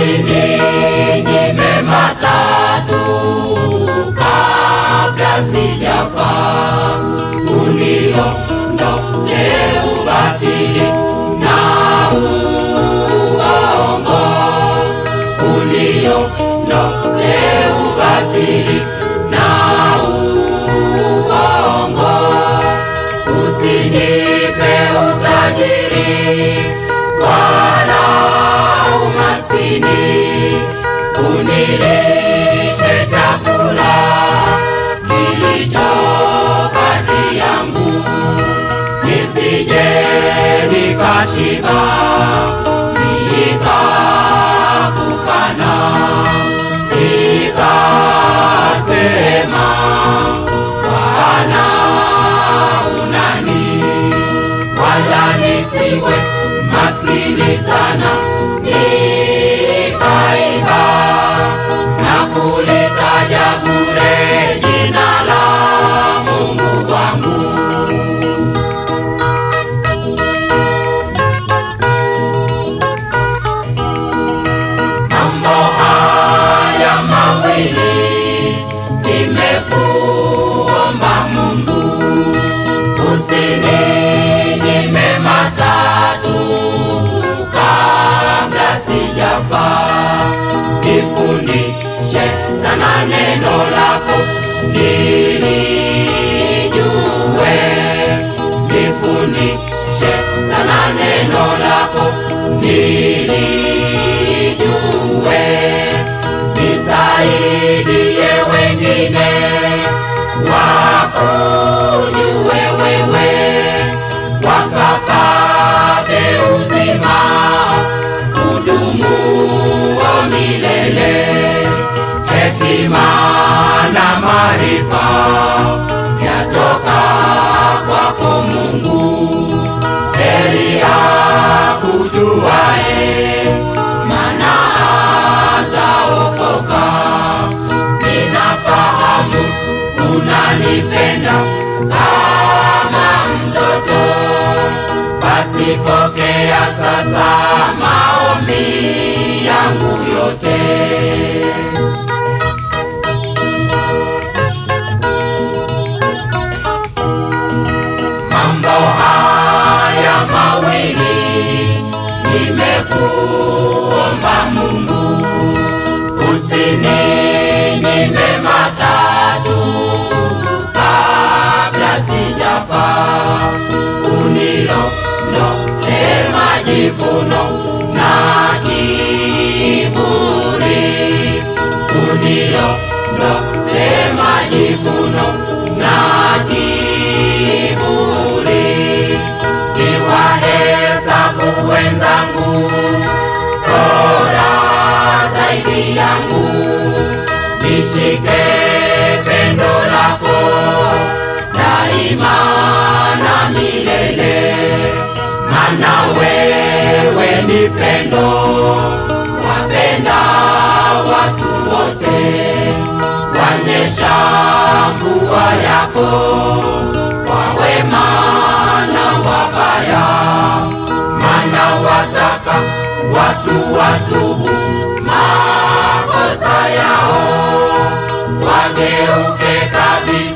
Usininyime matatu kabla sijafa, uniondoe ubatili na uongo, uniondoe ubatili na uongo. Usinipe utajiri wala umaskini, unilishe chakula kilicho kati yangu, nisije nikashiba nikakukana, nikasema Bwana unani, wala nisiwe maskini sana nikaiba na kulitaja bure jina la Mungu wangu. Mambo haya mawili nimekuomba Mungu, usininyime matatu kabla sijafa. Nifundishe sana neno lako nilijue, nifundishe sana neno lako nilijue, nisaidie wengine wakujue wewe, wakapate uzima udumuo milele. Hekima na maarifa yatoka kwako Mungu, heri akujuaye, maana ataokoka. Ninafahamu unanipenda kama mtoto, basi pokea sasa maombi yangu yote. Mambo haya mawili nimekuomba Mungu, usininyime matatu kabla sijafa, uniondoe majivuno na kiburi, uniondoe majivuno na kiburi. Niwahesabu wenzangu bora zaidi yangu, nishike pendo lako daima na milele, maana wewe ni pendo, wapenda watu wote, wanyesha mvua yako kwa wema na wabaya, maana wataka watu watubu makosa yao, wageuke kabisa